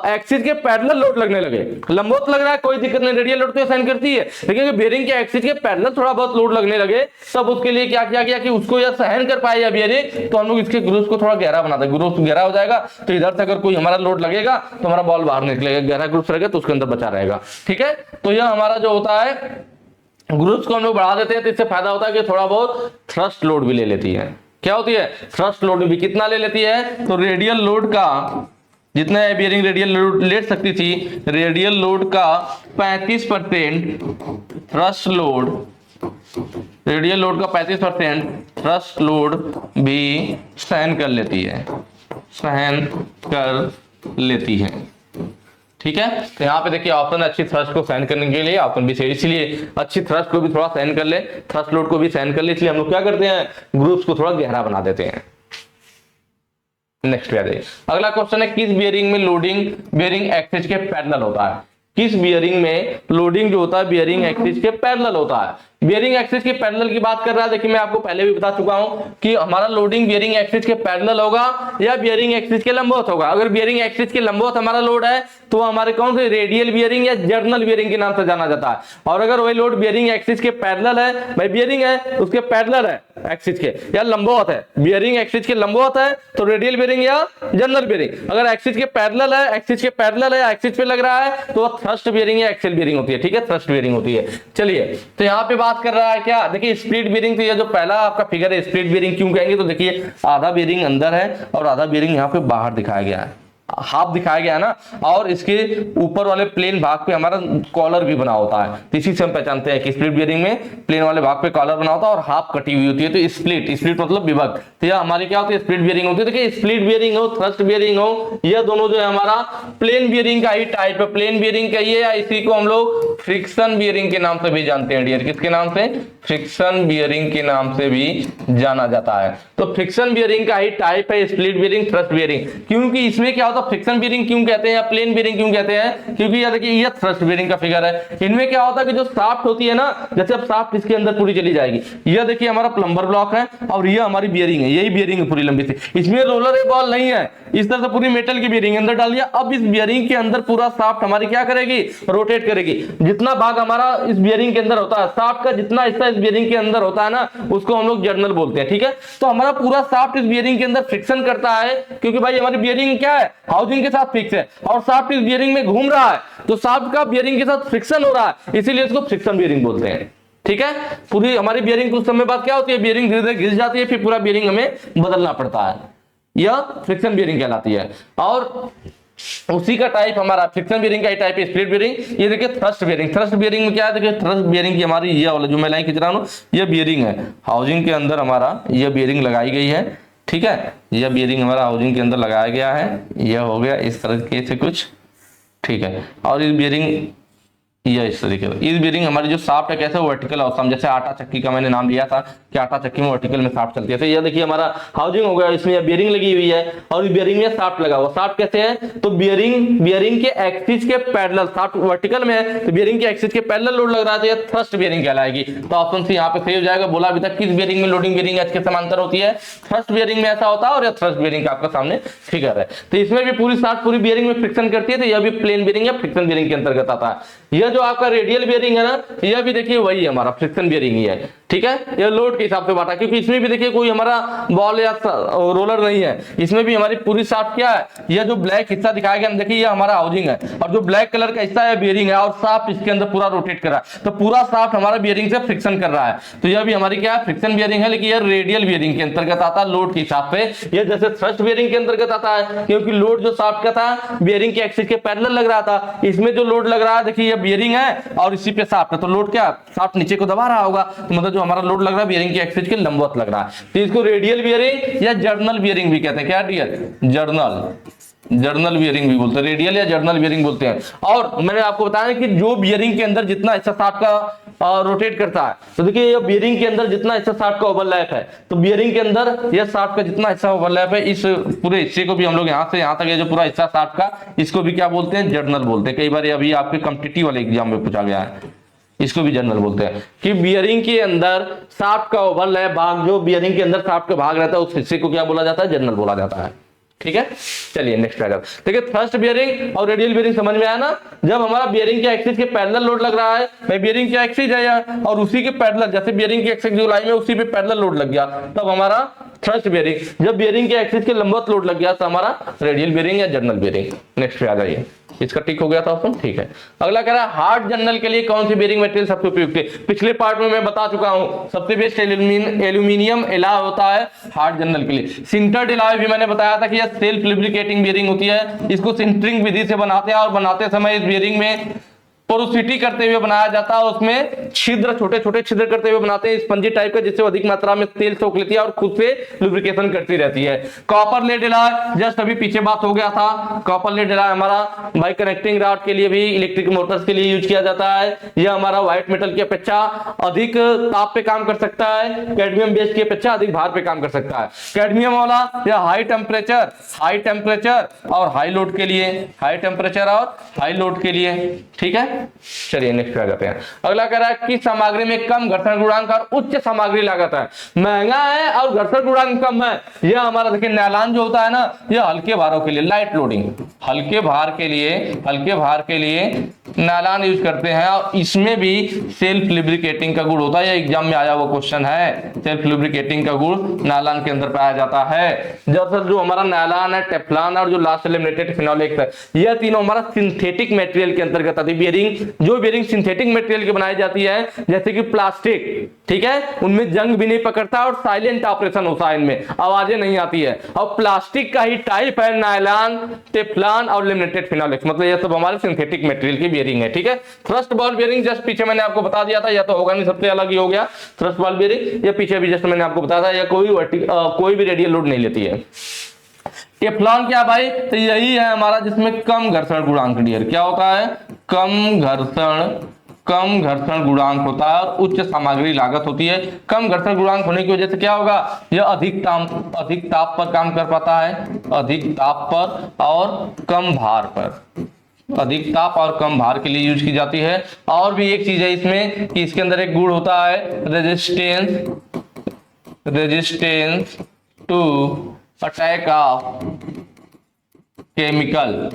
एक्सिस के पैरेलल लोड लगने लगे, लंबवत लग रहा है कोई दिक्कत नहीं, रेडियल लोड तो सहन करती है, लेकिन बियरिंग के एक्सिस के पैरेलल थोड़ा बहुत लोड लगने लगे, तब उसके लिए क्या किया गया कि उसको यह सहन कर पाए या बियरिंग, तो हम लोग इसके ग्रुप्स को थोड़ा गहरा बना देंगे। ग्रुप्स गहरा हो जाएगा तो इधर से अगर कोई हमारा लोड लगेगा तो हमारा बॉल बाहर निकलेगा, गहरा ग्रुप्स रहेगा तो उसके अंदर बचा रहेगा, ठीक है। तो यह हमारा जो होता है, ग्रुप्स को हम लोग बढ़ा देते हैं, तो इससे फायदा होता है कि थोड़ा बहुत थ्रस्ट लोड भी ले लेती है। क्या होती है, थ्रस्ट लोड भी कितना ले लेती है, तो रेडियल लोड का जितना बियरिंग रेडियल लोड ले सकती थी, रेडियल लोड का 35% थ्रस्ट लोड, रेडियल लोड का 35% थ्रस्ट लोड भी सहन कर लेती है, सहन कर लेती है, ठीक है। तो यहाँ पे देखिए ऑप्शन अच्छी थ्रस्ट को सहन करने के लिए ऑप्शन भी सही, इसलिए अच्छी थ्रस्ट को भी थोड़ा सहन कर ले, थ्रस्ट लोड को भी सहन कर ले, इसलिए हम लोग क्या करते हैं, ग्रुप्स को थोड़ा गहरा बना देते हैं। नेक्स्ट पे आ जाइए। अगला क्वेश्चन है किस बियरिंग में लोडिंग बियरिंग एक्सिस के पैरेलल होता है, किस बियरिंग में लोडिंग जो होता है बियरिंग एक्सिस के पैरेलल होता है। बियरिंग एक्सिस के पैरेलल की बात कर रहा है, देखिए मैं आपको पहले भी बता चुका हूं कि हमारा लोडिंग बियरिंग एक्सिस के पैरेलल होगा या बियरिंग एक्सिस के लंबवत होगा। अगर बियरिंग एक्सिस के लंबवत हमारा लोड है तो हमारे कौन से रेडियल बियरिंग या जर्नल बियरिंग के नाम से जाना जाता है। और अगर वही लोड बियरिंग एक्सिस के पैरेलल है, भाई बियरिंग है उसके पैरेलल है एक्सिस के या लंबवत है, बियरिंग एक्सिस के लंबवत है तो रेडियल बियरिंग या जर्नल बियरिंग। अगर एक्सिस के पैरेलल है, एक्सिस के पैरेलल है, एक्सिस पे लग रहा है तो थ्रस्ट बियरिंग या एक्सियल बियरिंग होती है, ठीक है, थ्रस्ट बियरिंग होती है। चलिए तो यहाँ पे बात कर रहा है क्या, देखिए स्प्लिट बियरिंग, तो ये जो पहला आपका फिगर है स्प्लिट बियरिंग क्यों कहेंगे, तो देखिए आधा बियरिंग अंदर है और आधा बियरिंग यहाँ पे बाहर दिखाया गया है, हाफ दिखाया गया है ना, और इसके ऊपर वाले प्लेन भाग पे हमारा कॉलर भी बना होता है। तो इसी से हम पहचानते हैं कि स्प्लिट बियरिंग में प्लेन वाले भाग पे कॉलर बना होता है और हाफ कटी हुई होती है, तो स्प्लिट मतलब विभक्त। तो यह हमारी क्या होती है, स्प्लिट बियरिंग होती है। देखिए स्प्लिट बियरिंग हो, थ्रस्ट बियरिंग हो, यह दोनों जो है हमारा प्लेन बियरिंग का ही टाइप है, प्लेन बियरिंग कहिए या इसी को हम लोग फ्रिक्शन बियरिंग के नाम से भी जानते हैं डियर। किसके नाम से, फ्रिक्शन बियरिंग के नाम से भी जाना जाता है। तो फ्रिक्शन बियरिंग का ही टाइप है स्प्लिट बियरिंग, थ्रस्ट बियरिंग। क्योंकि इसमें क्या होता है, फ्रिक्शन बियरिंग क्यों कहते हैं या प्लेन बियरिंग क्यों कहते हैं, क्योंकि ये देखिए ये थ्रस्ट बियरिंग का फिगर है। इनमें क्या होता है कि जो शाफ्ट होती है ना, जैसे अब शाफ्ट इसके अंदर पूरी चली जाएगी, यह देखिए हमारा प्लम्बर ब्लॉक है और ये हमारी बियरिंग है, यही बियरिंग है पूरी लंबी सी। इसमें रोलर ए बॉल नहीं है, इस तरह से पूरी मेटल की बियरिंग अंदर डाल दिया। अब इस बियरिंग के अंदर पूरा शाफ्ट हमारी क्या करेगी, रोटेट करेगी। जितना भाग हमारा इस बियरिंग के अंदर होता है, शाफ्ट का जितना हिस्सा इस बियरिंग के अंदर होता है ना, उसको हम लोग जर्नल बोलते हैं, ठीक है। तो हमारा पूरा शाफ्ट इस बियरिंग के अंदर फ्रिक्शन करता है, क्योंकि भाई हमारी बियरिंग क्या है, हाउसिंग के साथ फिक्स है और शाफ्ट इस बियरिंग में घूम रहा है, तो शाफ्ट का बियरिंग के साथ फ्रिक्शन हो रहा है, इसीलिए इसको फ्रिक्शन बियरिंग बोलते हैं, ठीक है। पूरी हमारी बियरिंग कुछ समय बाद क्या होती है, बियरिंग धीरे धीरे घिस जाती है, फिर पूरा बियरिंग हमें बदलना पड़ता है, यह फ्रिक्शन बियरिंग कहलाती है। और उसी का टाइप हमारा फ्रिक्शन बियरिंग का टाइप है स्प्लिट बियरिंग। ये देखिए थ्रस्ट बियरिंग, थ्रस्ट बियरिंग में क्या है, देखिए थ्रस्ट बियरिंग की हमारी ये वाला जो मैं लाइन खींच रहा हूं, ये बियरिंग है, हाउसिंग के अंदर हमारा ये बियरिंग लगाई गई है, ठीक है। यह बियरिंग हमारा हाउसिंग के अंदर लगाया गया है, यह हो गया इस तरीके से कुछ, ठीक है। और इस बियरिंग यह इस तरीके से, इस बियरिंग हमारी जो शाफ्ट है कैसे वर्टिकल अवस्था में, जैसे आटा चक्की का मैंने नाम लिया था कि आटा चक्की में वर्टिकल में शाफ्ट चलती है, तो यह देखिए हमारा हाउसिंग हो गया, इसमें यह बियरिंग लगी हुई है और इस बियरिंग में शाफ्ट लगा हुआ। शाफ्ट कैसे है, तो बियरिंग के एक्सिस के पैरेलल, शाफ्ट वर्टिकल में है तो बियरिंग के एक्सिस के पैरेलल लोड लग रहा है, तो यह थ्रस्ट बियरिंग कहलाएगी। तो ऑप्शन सी यहाँ पे सही हो जाएगा। बोला अभी तक किस बियरिंग में लोडिंग बियरिंग इसके समांतर होती है, थ्रस्ट बियरिंग में ऐसा होता है और यह थ्रस्ट बियरिंग का आपका सामने फिगर है। तो इसमें भी पूरी शाफ्ट पूरी बियरिंग में फ्रिक्शन करती है, तो यह भी प्लेन बियरिंग या फ्रिक्शन बियरिंग के अंतर्गत आता है। यह जो आपका रेडियल बियरिंग है ना, यह भी देखिए वही हमारा फ्रिक्शन बियरिंग ही है, ठीक है। यह लोड के हिसाब से बांटा, क्योंकि इसमें भी देखिए कोई हमारा बॉल या रोलर नहीं है, इसमें भी हमारी पूरी शाफ्ट क्या है, यह जो ब्लैक हिस्सा दिखाया गया देखिए यह हमारा हाउसिंग है और जो ब्लैक कलर का हिस्सा है बियरिंग है, और शाफ्ट इसके अंदर पूरा रोटेट कर रहा है, तो पूरा शाफ्ट हमारा बियरिंग से फ्रिक्शन कर रहा है। तो यह भी हमारी क्या है, फ्रिक्शन बियरिंग है, लेकिन यह रेडियल बियरिंग के अंतर्गत आता है लोड के हिसाब से। यह जैसे थ्रस्ट बियरिंग के अंतर्गत आता है, क्योंकि लोड जो शाफ्ट का था बियरिंग के एक्सिस के पैरेलल लग रहा था, इसमें जो लोड लग रहा है देखिए यह बियरिंग है और इसी पे शाफ्ट है, तो लोड क्या, शाफ्ट नीचे को दबा रहा होगा, तो मतलब जो हमारा लोड लग रहा है बियरिंग के एक्सिस के लंबवत लग रहा है। तो इसको रेडियल बियरिंग या जर्नल बियरिंग भी कहते हैं। क्या डियर, जर्नल बियरिंग भी बोलते हैं, रेडियल या जर्नल बियरिंग बोलते हैं। और मैंने आपको बताया कि जो बियरिंग के अंदर जितना हिस्सा शाफ्ट का रोटेट करता है, तो देखिए ये बियरिंग के अंदर जितना हिस्सा शाफ्ट का ओवरलैप है, तो बियरिंग के अंदर यह शाफ्ट का जितना हिस्सा ओवरलैप है, इस पूरे हिस्से को भी हम लोग यहाँ से यहाँ तक ये जो पूरा हिस्सा शाफ्ट का, इसको भी क्या बोलते हैं, जर्नल बोलते हैं। कई बार अभी आपके कॉम्पिटिटिव वाले एग्जाम में पूछा गया है, इसको भी जर्नल बोलते हैं कि बियरिंग के अंदर शाफ्ट का ओवरलैप भाग, जो बियरिंग के अंदर शाफ्ट का भाग रहता है, उस हिस्से को क्या बोला जाता है, जर्नल बोला जाता है, ठीक है। चलिए नेक्स्ट पैराग्राफ देखिए, थ्रस्ट बियरिंग और रेडियल बियरिंग समझ में आया ना। जब हमारा बियरिंग के एक्सिस के पैरेलल लोड लग रहा है, भाई बियरिंग के एक्सिस है यहाँ और उसी के पैरेलल, जैसे बियरिंग के एक्सिस जो लाइन में उसी पे पैरेलल लोड लग गया, तब हमारा थ्रस्ट बियरिंग। जब बियरिंग के एक्सिस के लंबवत लोड लग गया तो हमारा रेडियल बियरिंग या जर्नल बियरिंग। नेक्स्ट पे आ जाइए, इसका टिक हो गया था ऑप्शन, ठीक है। अगला कह रहा है हार्ड जर्नल के लिए कौन सी बेयरिंग मटेरियल सबसे उपयुक्त है। पिछले पार्ट में मैं बता चुका हूं, सबसे बेस्ट एल्यूमिनियम एलॉय होता है हार्ड जर्नल के लिए। सिंटर्ड एलॉय भी मैंने बताया था कि यह सेल्फ लुब्रिकेटिंग बेयरिंग होती है, इसको सिंटरिंग विधि से बनाते हैं और बनाते समय इस बेयरिंग में पोरोसिटी करते हुए बनाया जाता है, उसमें छिद्र छोटे छोटे छिद्र करते हुए बनाते हैं स्पंजी टाइप का, जिससे अधिक मात्रा में तेल सोख लेती है और खुद से लुब्रिकेशन करती रहती है। कॉपर लेड एलॉय, जस्ट अभी पीछे बात हो गया था, कॉपर लेड एलॉय हमारा बाई कनेक्टिंग रॉड के लिए भी, इलेक्ट्रिक मोटर्स के लिए यूज किया जाता है। यह हमारा व्हाइट मेटल की अपेक्षा अधिक ताप पे काम कर सकता है, कैडमियम बेस की अपेक्षा अधिक भार पे काम कर सकता है। कैडमियम वाला यह हाई टेम्परेचर और हाई लोड के लिए, हाई टेम्परेचर और हाई लोड के लिए, ठीक है। चलिए नेक्स्ट पे आ जाते हैं। अगला कह रहा है कि सामग्री में कम घर्षण गुणांक और उच्च सामग्री लागत है, महंगा है और घर्षण गुणांक कम है। यह हमारा देखिए नायलॉन जो होता है ना, यह हल्के भारों के लिए, लाइट लोडिंग, हल्के भार के लिए नायलॉन यूज करते हैं। और इसमें भी सेल्फ लुब्रिकेटिंग का गुण होता है, यह एग्जाम में आया हुआ क्वेश्चन है। सेल्फ लुब्रिकेटिंग का गुण नायलॉन के अंदर पाया जाता है। जब जो हमारा नायलॉन है, टेफ्लॉन और जो लास्ट लेमिनेटेड फिनोलेक्स है, यह तीनों हमारा सिंथेटिक मटेरियल के अंतर्गत आती है। बियरिंग, जो बियरिंग सिंथेटिक मटेरियल की बनाई जाती है, जैसे कि प्लास्टिक, ठीक है, उनमें जंग भी नहीं पकड़ता और साइलेंट ऑपरेशन होता है, इनमें आवाजें नहीं आती है। और प्लास्टिक का ही टाइप है नायलॉन, टेफ्लॉन और लेमिनेटेड फिनोलेक्स, मतलब ये सब हमारे सिंथेटिक मटेरियल की बियरिंग है, ठीक है। थ्रस्ट बॉल बियरिंग जस्ट पीछे मैंने आपको बता दिया था, या तो होगा नहीं, सबसे अलग ही हो गया थ्रस्ट बॉल बियरिंग। ये पीछे भी जस्ट मैंने आपको बताया था, या कोई भी रेडियल लोड नहीं लेती है। टेफ्लॉन क्या भाई, तो यही है हमारा जिसमें कम घर्षण गुणांक, डियर क्या होता है, कम घर्षण गुणांक होता है और उच्च सामग्री लागत होती है। कम घर्षण गुणांक होने की वजह से क्या होगा, यह अधिक ताप पर काम कर पाता है, अधिक ताप पर और कम भार पर, अधिक ताप और कम भार के लिए यूज की जाती है। और भी एक चीज है इसमें कि इसके अंदर एक गुण होता है resistance to attack of chemical,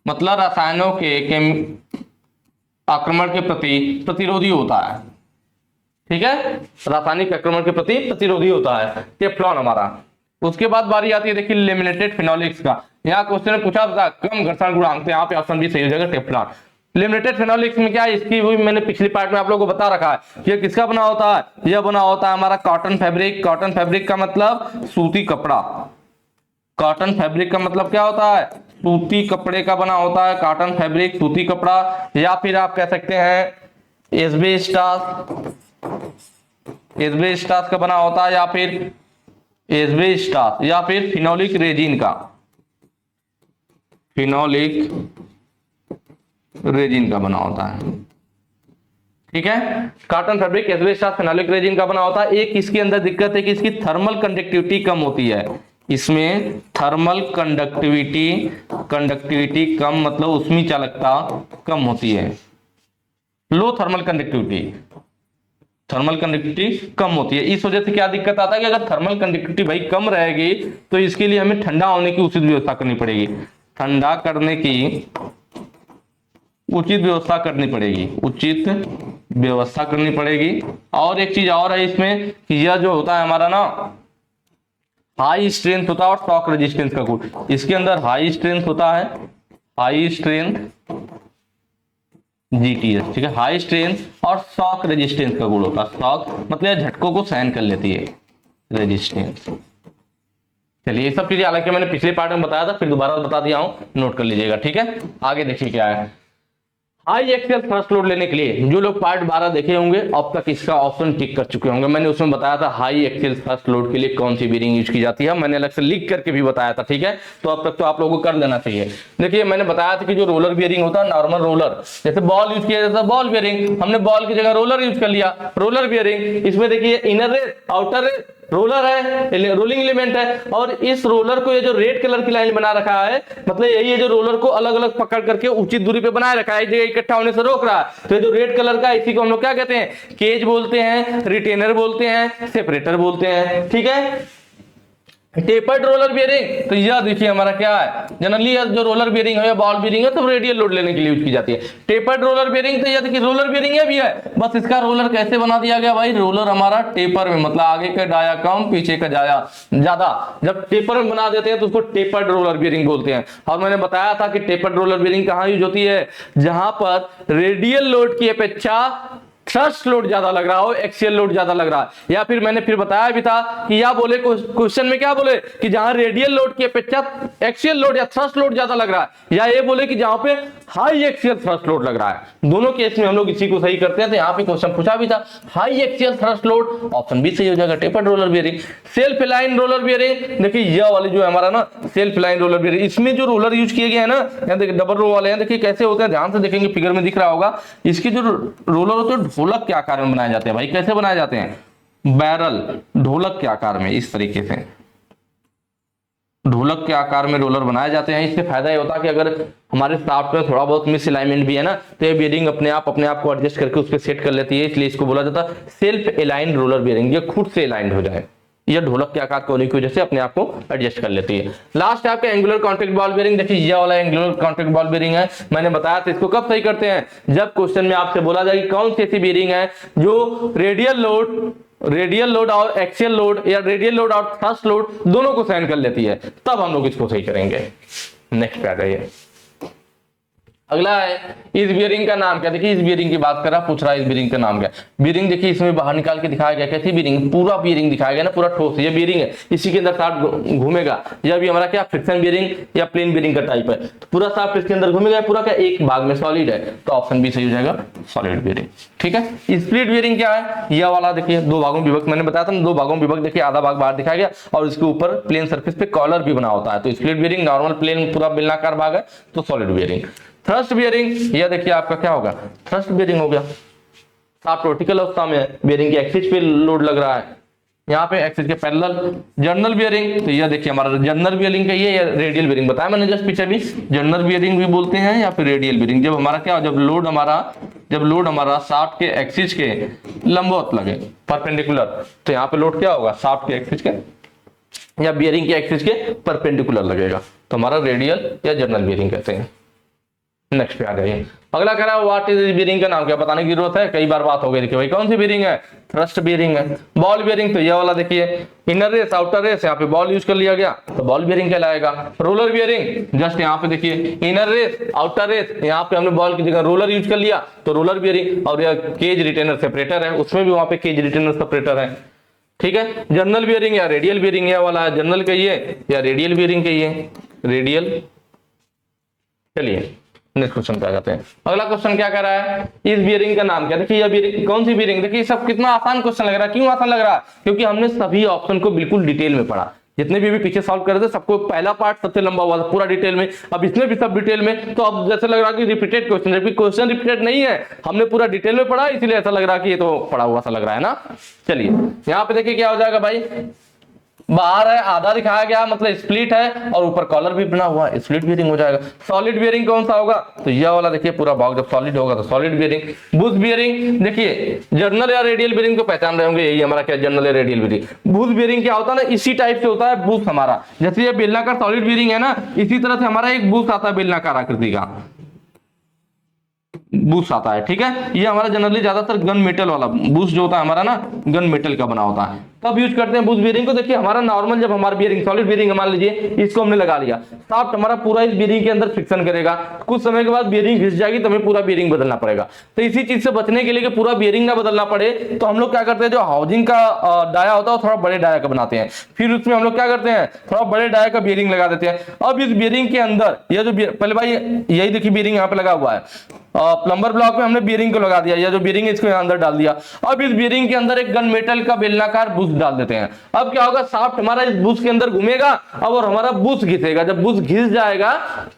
मतलब रसायनों के आक्रमण के प्रति प्रतिरोधी होता है, ठीक है, रासायनिक आक्रमण के प्रति प्रतिरोधी होता है टेफ्लॉन हमारा। उसके बाद बारी आती है देखिए लेमिनेटेड फिनोलेक्स का। यहाँ क्वेश्चन में पूछा था कम घर्षण गुणांक, तो यहाँ पे ऑप्शन भी सही हो जाएगा टेफ्लॉन। लेमिनेटेड फिनोलेक्स में क्या है, इसकी भी मैंने पिछली पार्ट में आप लोगों को बता रखा है। ये किसका बना होता है, यह बना होता है हमारा कॉटन फैब्रिक। कॉटन फैब्रिक का मतलब सूती कपड़ा, कॉटन फैब्रिक का मतलब क्या होता है, सूती कपड़े का बना होता है कॉटन फैब्रिक, सूती कपड़ा। या फिर आप कह सकते हैं एस्बेस्टॉस का बना होता है, या फिर एस्बेस्टॉस, या फिर फिनोलिक रेजिन का बना होता है, ठीक है। Cotton fabric, asbestos, phenolic resin का बना होता है। एक इसके अंदर दिक्कत है कि इसकी थर्मल कंडक्टिविटी कम होती है, इसमें थर्मल कंडक्टिविटी कम, मतलब उसमें चालकता कम होती है, लो थर्मल कंडक्टिविटी कम होती है। इस वजह से क्या दिक्कत आता है कि अगर थर्मल कंडक्टिविटी भाई कम रहेगी तो इसके लिए हमें ठंडा होने की उचित व्यवस्था करनी पड़ेगी, ठंडा करने की उचित व्यवस्था करनी पड़ेगी। और एक चीज और है इसमें कि यह जो होता है हमारा ना, हाई स्ट्रेंथ होता है और शॉक रेजिस्टेंस का गुण, इसके अंदर हाई स्ट्रेंथ होता है, हाई स्ट्रेंथ GTS, ठीक है, हाई स्ट्रेंथ और शॉक रेजिस्टेंस का गुण होता है। शॉक मतलब झटकों को सहन कर लेती है, रेजिस्टेंस। चलिए ये सब चीजें हालांकि मैंने पिछले पार्ट में बताया था, फिर दोबारा बता दिया हूं, नोट कर लीजिएगा, ठीक है। आगे देखिए क्या है, हाई एक्सियल थ्रस्ट लोड लेने के लिए जो लोग पार्ट 12 देखे होंगे अब तक इसका ऑप्शन टिक कर चुके होंगे। मैंने उसमें बताया था हाई एक्सियल थ्रस्ट लोड के लिए कौन सी बीयरिंग यूज की जाती है, मैंने अलग से लिख करके भी बताया था, ठीक है। तो अब तक तो आप लोगों को कर लेना चाहिए। देखिए मैंने बताया था कि जो रोलर बियरिंग होता है, नॉर्मल रोलर, जैसे बॉल यूज किया जाता है बॉल बियरिंग, हमने बॉल की जगह रोलर यूज कर लिया, रोलर बियरिंग। इसमें देखिए inner race, outer race, roller है, रोलिंग एलिमेंट है, और इस रोलर को ये जो रेड कलर की लाइन बना रखा है, मतलब यही है जो रोलर को अलग अलग पकड़ करके उचित दूरी पे बनाए रखा है, एक जगह इकट्ठा होने से रोक रहा है। तो ये जो रेड कलर का, इसी को हम लोग क्या कहते हैं, केज बोलते हैं, रिटेनर बोलते हैं, सेपरेटर बोलते हैं, ठीक है। टेपर्ड रोलर बियरिंग, तो यह देखिए हमारा क्या है, जनरली जो रोलर बियरिंग है या बॉल बियरिंग है तो रेडियल लोड लेने के लिए यूज की जाती है। टेपर्ड रोलर बियरिंग, तो यह देखिए रोलर बियरिंग है भी है, बस इसका रोलर कैसे बना दिया गया भाई, रोलर हमारा टेपर में, मतलब आगे का डाया कम पीछे का जाया ज्यादा, जब टेपर में बना देते हैं तो उसको टेपर्ड रोलर बियरिंग बोलते हैं। और मैंने बताया था कि टेपर्ड रोलर बियरिंग कहाँ यूज होती है, जहां पर रेडियल लोड की अपेक्षा थ्रस्ट लोड ज्यादा लग रहा हो, एक्सियल लोड ज्यादा लग रहा है। या फिर मैंने फिर बताया भी था कि या बोले क्वेश्चन में क्या बोले कि जहां रेडियल लोड की अपेक्षा एक्सियल लोड या थ्रस्ट लोड ज्यादा लग रहा है, या ये बोले कि जहां पे हाई एक्सियल थ्रस्ट लोड लग रहा है। दोनों केस में हम लोग इसी को सही करते हैं। तो यहाँ पे क्वेश्चन पूछा भी था high axial thrust load, option B सही हो जाएगा, tapered roller bearing. Self align roller bearing, देखिए यह वाली जो है हमारा ना सेल्फ अलाइन रोलर बियरिंग, इसमें जो रोलर यूज किए गए हैं ना, यहाँ देखिए डबल रो वाले हैं, देखिए कैसे होते हैं, ध्यान से देखेंगे फिगर में दिख रहा होगा। इसके जो रोलर होते हैं ढोलक के आकार में बनाए जाते हैं भाई, कैसे बनाए जाते हैं, बैरल ढोलक के आकार में, इस तरीके से ढोलक के आकार में रोलर बनाए जाते हैं। इससे फायदा ये होता है कि अगर हमारे शाफ्ट में थोड़ा बहुत मिस अलाइनमेंट भी है ना, तो ये बेरिंग अपने आप को एडजस्ट करके उस पर सेट कर लेती है, इसलिए इसको बोला जाता है सेल्फ अलाइंड रोलर बेरिंग। ये खुद से अलाइंड हो जाए, यह ढोलक के आकार के होने की वजह से अपने आप को एडजस्ट कर लेती है। लास्ट है आपका एंगुलर कॉन्टैक्ट बॉल बेरिंग। देखिए ये वाला एंगुलर कॉन्टैक्ट बॉल बेरिंग है, मैंने बताया था। इसको कब सही करते हैं, जब क्वेश्चन में आपसे बोला जाए कि कौन सी ऐसी बेरिंग है जो रेडियल लोड और एक्सियल लोड या रेडियल लोड और थ्रस्ट लोड दोनों को सहन कर लेती है, तब हम लोग इसको सही करेंगे। नेक्स्ट पे आ जाइए। अगला है इस बियरिंग का नाम क्या। देखिए इस बियरिंग की बात कर रहा, पूछ रहा है इस बियरिंग का नाम क्या। बियरिंग देखिए इसमें बाहर निकाल के दिखाया गया, कैसी बियरिंग, पूरा बियरिंग दिखाया गया ना, पूरा ठोस ये बियरिंग है, इसी के अंदर शाफ्ट घूमेगा। यह भी हमारा क्या फ्रिक्शन बियरिंग या प्लेन बियरिंग का टाइप है, तो पूरा शाफ्ट इसके अंदर घूमेगा, पूरा क्या एक भाग में सॉलिड है, तो ऑप्शन बी सही हो जाएगा, सॉलिड बियरिंग। ठीक है। स्प्लिट बियरिंग क्या है, यह वाला देखिए दो भागों में विभक्त, मैंने बताया था दो भागों में विभक्त। देखिए आधा भाग बाहर दिखाया गया और इसके ऊपर प्लेन सरफेस पे कॉलर भी बना होता है, तो स्प्लिट बियरिंग नॉर्मल प्लेन पूरा बेलनाकार भाग है, तो सॉलिड बियरिंग। थ्रस्ट बियरिंग, यह देखिए आपका क्या होगा, थ्रस्ट बियरिंग हो गया, शाफ्ट वर्टिकल अवस्था में है, बियरिंग के एक्सिस पे लोड लग रहा है, यहाँ पे एक्सिस के पैरेलल। जर्नल बियरिंग, तो यह देखिए हमारा जर्नल बियरिंग का ये रेडियल बियरिंग बताया मैंने जस्ट पीछे भी, जर्नल बियरिंग भी बोलते हैं या फिर रेडियल बियरिंग। जब हमारा क्या, जब लोड हमारा शाफ्ट के एक्सिस के लंबवत लगे, परपेंडिकुलर, तो यहाँ पे लोड क्या होगा, शाफ्ट के एक्सिस के या बियरिंग के एक्सिस के परपेंडिकुलर लगेगा, तो हमारा रेडियल या जर्नल बियरिंग कहते हैं। नेक्स्ट पे आ जाइए। अगला कह रहा है व्हाट इज बियरिंग का नाम क्या, बताने की जरूरत है, कई बार बात हो गई। देखिए भाई कौन सी बियरिंग है, थ्रस्ट बियरिंग है। बॉल बियरिंग, तो ये वाला देखिए इनर रेस आउटर रेस, यहाँ पे बॉल यूज कर लिया गया तो बॉल बियरिंग कहलाएगा। रोलर बियरिंग, जस्ट यहाँ पे देखिए इनर रेस आउटर रेस, यहाँ पे हमने बॉल की जगह रोलर यूज कर लिया तो रोलर बियरिंग। और यह केज रिटेनर सेपरेटर है, उसमें भी वहां पे केज रिटेनर सेपरेटर है। ठीक है। जर्नल बियरिंग या रेडियल बियरिंग, यह वाला जर्नल कहिए या रेडियल बियरिंग कहिए, रेडियल। चलिए नेक्स्ट क्वेश्चन पे आ जाते हैं। अगला क्वेश्चन क्या कह रहा है, इस बियरिंग का नाम क्या। देखिए यह बियरिंग कौन सी बियरिंग, देखिए सब कितना आसान क्वेश्चन लग रहा है। क्यों आसान लग रहा है, क्योंकि हमने सभी ऑप्शन को बिल्कुल डिटेल में पढ़ा, जितने भी पीछे सॉल्व कर रहे थे सबको पहला पार्ट सबसे लंबा हुआ था पूरा डिटेल में, अब इसमें भी सब डिटेल में। तो अब जैसे लग रहा कि रिपीटेड क्वेश्चन, जबकि क्वेश्चन रिपीटेड नहीं है, हमने पूरा डिटेल में पढ़ा, इसलिए ऐसा लग रहा कि ये तो पढ़ा हुआ सा लग रहा है ना। चलिए यहाँ पे देखिए क्या हो जाएगा भाई, बाहर है आधा दिखाया गया मतलब स्प्लिट है और ऊपर कॉलर भी बना हुआ है, स्प्लिट बियरिंग हो जाएगा। सॉलिड बियरिंग कौन सा होगा, तो यह वाला देखिए पूरा भाग जब सॉलिड होगा तो सॉलिड बियरिंग। बुश बियरिंग, देखिए जर्नल या रेडियल बियरिंग को पहचान रहे होंगे, यही हमारा क्या जर्नल या रेडियल बियरिंग। बुश बियरिंग क्या होता है ना, इसी टाइप से होता है बुश हमारा, जैसे ये बेलनाकार सॉलिड बियरिंग है ना, इसी तरह से हमारा एक बुश आता है बेलनाकार आकृति का, बूस्ट आता है। ठीक है। ये हमारा जनरली ज्यादातर गन मेटल वाला बूस्ट जो होता है हमारा ना, गन मेटल का बना होता है, तब यूज करते हैं बूस्ट बियरिंग को। देखिए हमारा नॉर्मल जब हमारा बियरिंग सॉलिड बियरिंग मान लीजिए इसको हमने लगा लिया, शाफ्ट हमारा पूरा इस बियरिंग के अंदर फ्रिक्शन करेगा, कुछ समय के बाद बियरिंग घिस जाएगी तो हमें पूरा बियरिंग बदलना पड़ेगा। तो इसी चीज से बचने के लिए कि पूरा बियरिंग ना बदलना पड़े, तो हम लोग क्या करते हैं, जो हाउसिंग का डाया होता है थोड़ा बड़े डाया का बनाते हैं, फिर उसमें हम लोग क्या करते हैं, थोड़ा बड़े डाया का बियरिंग लगा देते हैं। अब इस बियरिंग के अंदर यह जो पहले भाई यही देखिए बियरिंग यहाँ पे लगा हुआ है, प्लम्बर ब्लॉक में हमने बियरिंग को लगा दिया, या जो बियरिंग है इसको अंदर डाल दिया। अब इस बियरिंग के अंदर एक गन मेटल का बेलनाकार बुश डाल देते हैं। अब क्या होगा, शाफ्ट हमारा इस बुश के अंदर घूमेगा अब और हमारा बुश घिसेगा, जब बुश घिस जाएगा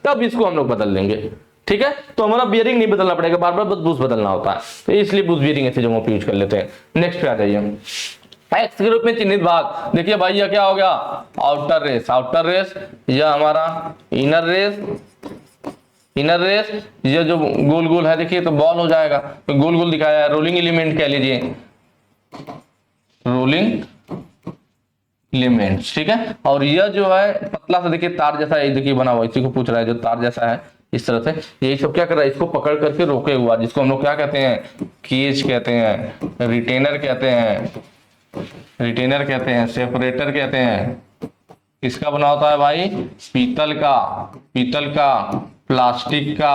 तब इसको हम लोग बदल देंगे। ठीक है। तो हमारा बियरिंग नहीं बदलना पड़ेगा, बार बार बस बुश बदलना होता है, तो इसलिए बुश बियरिंग ऐसी जगहों पर यूज कर लेते हैं। नेक्स्ट पे आ जाइए। एक्स के रूप में चिन्हित भाग, देखिए भाई यह क्या हो गया, आउटर रेस, आउटर रेस, यह हमारा इनर रेस, इनर रेस, ये जो गोल गोल है देखिए तो बॉल हो जाएगा, तो गोल गोल दिखाया है, रोलिंग एलिमेंट कह लीजिए, रोलिंग एलिमेंट्स। ठीक है। और यह जो है पतला सा देखिए तार जैसा है, देखिए बना हुआ, इसी को पूछ रहा है, जो तार जैसा है इस तरह से, यही सब क्या कर रहा है, इसको पकड़ करके रोके हुआ, जिसको हम लोग क्या कहते हैं, केज कहते हैं, रिटेनर कहते हैं, रिटेनर कहते हैं, सेपरेटर कहते हैं। किसका बना होता है भाई, पीतल का, पीतल का, प्लास्टिक का,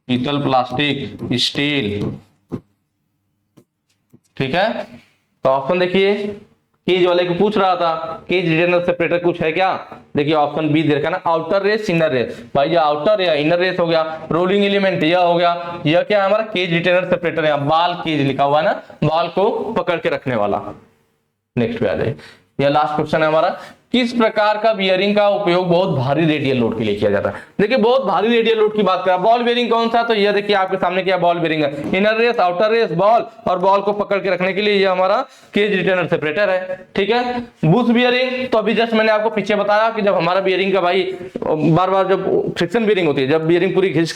पीतल, प्लास्टिक, स्टील। ठीक है। तो ऑप्शन देखिए, केज वाले को पूछ रहा था, केज रिटेनर सेपरेटर कुछ है क्या, देखिए ऑप्शन बी दे रखा ना, आउटर रेस इनर रेस। भाई ये आउटर या इनर रेस हो गया, रोलिंग एलिमेंट यह हो गया, यह क्या है हमारा केज रिटेनर सेपरेटर, यहाँ बाल केज लिखा हुआ है ना, बाल को पकड़ के रखने वाला। नेक्स्ट पे आ जाए, यह लास्ट क्वेश्चन है हमारा, किस प्रकार का बियरिंग का उपयोग बहुत भारी रेडियल लोड के लिए किया जाता है? देखिए बहुत भारी रेडियल लोड की बात करें, बॉल बेरिंग कौन सा, तो ये देखिए आपके सामने क्या बॉल बेरिंग है, inner race, outer race, ball, और बॉल को पकड़ के रखने के लिए ये हमारा केज रिटेनर सेपरेटर है, ठीक है। बुश बियरिंग तो अभी जस्ट मैंने आपको पीछे बताया कि जब हमारा बियरिंग का भाई बार बार जब फ्रिक्शन बियरिंग होती है, जब बियरिंग पूरी घिस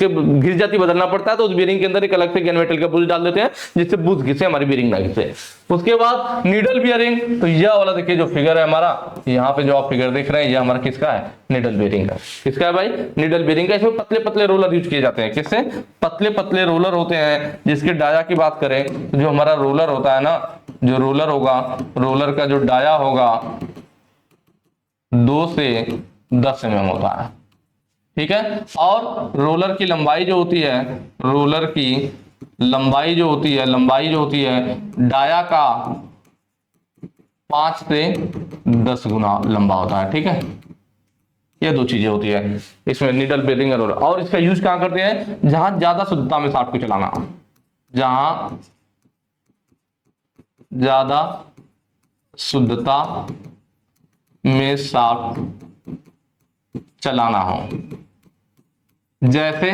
जाती बदलना पड़ता है, तो उस बियरिंग के अंदर एक अलग से गन मेटल का बुश डाल देते हैं जिससे बुश घिसे, हमारी बियरिंग ना घिसे। उसके बाद नीडल बियरिंग, तो यह वाला देखिए जो फिगर है हमारा, यहाँ पे जो आप फिगर देख रहे हैं, ये हमारा किसका है, नीडल बेरिंग का। किसका है भाई, नीडल बेरिंग का। इसमें पतले पतले रोलर यूज किए जाते हैं, किससे, पतले पतले रोलर होते हैं। जिसके डाया की बात करें, जो हमारा रोलर होता है ना, जो रोलर होगा, रोलर का जो डाया होगा 2 से 10 mm होता है, ठीक है। और रोलर की लंबाई जो होती है, रोलर की लंबाई जो होती है, लंबाई जो होती है डाया का 5 से 10 गुना लंबा होता है, ठीक है। ये दो चीजें होती है इसमें, नीडल बेरिंग रोलर। और इसका यूज कहां करते हैं, जहां ज्यादा शुद्धता में शाफ्ट को चलाना, जहां ज्यादा शुद्धता में शाफ्ट चलाना हो, जैसे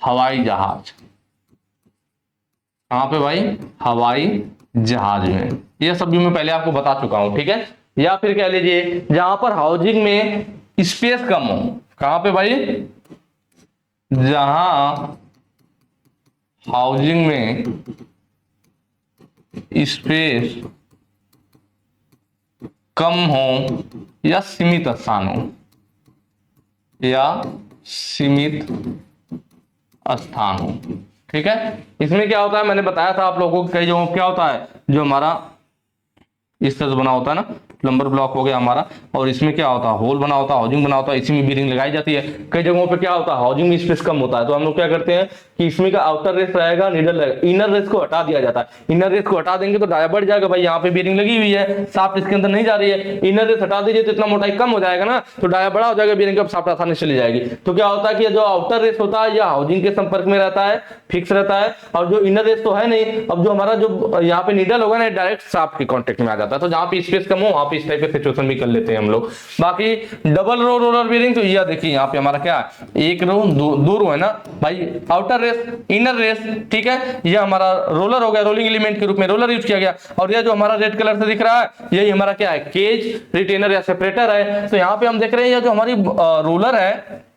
हवाई जहाज। कहां पे भाई, हवाई जहाज में। यह सब भी मैं पहले आपको बता चुका हूं, ठीक है। या फिर कह लीजिए जहां पर हाउसिंग में स्पेस कम हो, कहां पे भाई, जहां हाउसिंग में स्पेस कम हो या सीमित स्थान हो, या सीमित स्थान हो, ठीक है। इसमें क्या होता है, मैंने बताया था आप लोगों को कई जगहों क्या होता है, जो हमारा इस तरह से बना होता है ना, प्लम्बर ब्लॉक हो गया हमारा, और इसमें क्या होता है, होल बना होता है, हाउसिंग बना होता है, इसी में बीरिंग लगाई जाती है। कई जगहों पे क्या होता है, हाउसिंग में स्पेस कम होता है, तो हम लोग क्या करते हैं कि इसमें का आउटर रेस रहेगा, नीडल रहेगा, इनर रेस को हटा दिया जाता है। इनर रेस को हटा देंगे तो डाया बढ़ जाएगा, भाई यहाँ पे बीरिंग लगी हुई है, शाफ्ट इसके अंदर नहीं जा रही है, इनर रेस हटा दीजिए तो इतना मोटाई कम हो जाएगा ना, तो डाया बड़ा हो जाएगा, बीरिंग का शाफ्ट आसानी से चली जाएगी। तो क्या होता है कि जो आउटर रेस होता है, यह हाउसिंग के संपर्क में रहता है, फिक्स रहता है, और जो इनर रेस तो है नहीं। अब जो हमारा जो यहाँ पे नीडल होगा ना, डायरेक्ट शाफ्ट के कांटेक्ट में आ जाता है, तो जहाँ पे स्पेस कम हो वहां पे इस टाइप के सिचुएशन भी कर लेते हैं हम लोग। बाकी डबल रो रोलर बेरिंग, तो यह देखिए यहाँ पे हमारा क्या है, एक रो दो रो है ना भाई, आउटर रेस, इनर रेस, ठीक है। यह हमारा रोलर हो गया, रोलिंग एलिमेंट के रूप में रोलर यूज किया गया। और यह जो हमारा रेड कलर से दिख रहा है, यही हमारा क्या है, केज रिटेनर या सेपरेटर है। तो यहाँ पे हम देख रहे हैं, यह जो हमारी रोलर है,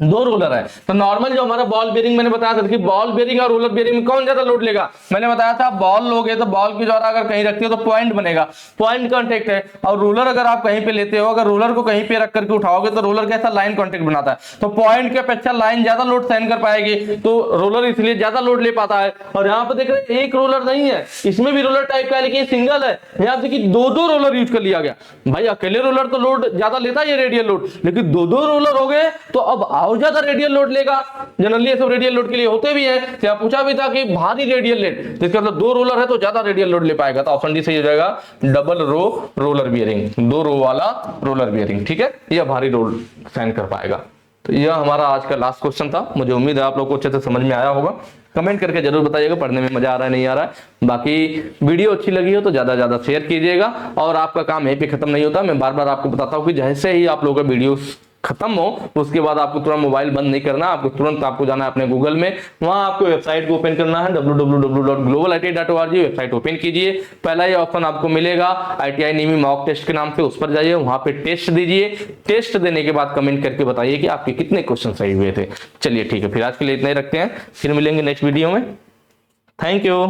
2 रोलर है। तो नॉर्मल जो हमारा बॉल बेरिंग मैंने बताया था कि बॉल बेरिंग और रोलर बेरिंग में कौन ज्यादा लोड लेगा, मैंने बताया था बॉल लोगे तो बॉल की द्वारा अगर कहीं रखते हो तो पॉइंट बनेगा, पॉइंट कांटेक्ट है। और रोलर अगर आप कहीं पे लेते हो, अगर रोलर को कहीं पे रख करके उठाओगे तो रोलर कैसा लाइन कांटेक्ट बनाता है, तो पॉइंट के अपेक्षा लाइन ज्यादा लोड सहन कर पाएगी, तो रोलर इसलिए ज्यादा लोड ले पाता है। और यहाँ पे देख रहे हैं एक रोलर नहीं है, इसमें भी रोलर टाइप का है लेकिन सिंगल है। यहाँ देखिए 2 रोलर यूज कर लिया गया। भाई अकेले रोलर तो लोड ज्यादा लेता है, ये रेडियल लोड, लेकिन 2 रोलर हो गए तो अब और ज्यादा रेडियल लोड लेगा। जनरली ये सब रेडियल लोड के लिए होते भी हैं। तो पूछा भी था कि भारी रेडियल लोड, इसका मतलब 2 रोलर है तो ज्यादा रेडियल लोड ले पाएगा। तो ऑप्शन डी सही हो जाएगा, डबल रो रोलर बियरिंग, 2 रो वाला रोलर बियरिंग, ठीक है, यह भारी लोड सहन कर पाएगा। तो यह हमारा आज का लास्ट क्वेश्चन था। मुझे उम्मीद है आप लोग को अच्छे से समझ में आया होगा। कमेंट करके जरूर बताइएगा पढ़ने में मजा आ रहा है नहीं आ रहा है। बाकी वीडियो अच्छी लगी हो तो ज्यादा ज्यादा शेयर कीजिएगा। और आपका काम यहीं पे खत्म नहीं होता, मैं बार बार आपको बताता हूँ कि जैसे ही आप लोगों का वीडियो खत्म हो उसके बाद आपको तुरंत मोबाइल बंद नहीं करना, आपको तुरंत आपको जाना है अपने गूगल में, वहां आपको वेबसाइट को ओपन करना है www.globalit.org। वेबसाइट ओपन कीजिए, पहला ये ऑप्शन आपको मिलेगा ITI नीमी मॉक टेस्ट के नाम से, उस पर जाइए, वहां पे टेस्ट दीजिए। टेस्ट देने के बाद कमेंट करके बताइए कि आपके कितने क्वेश्चन सही हुए थे। चलिए ठीक है, फिर आज के लिए इतना ही रखते हैं, फिर मिलेंगे नेक्स्ट वीडियो में। Thank you.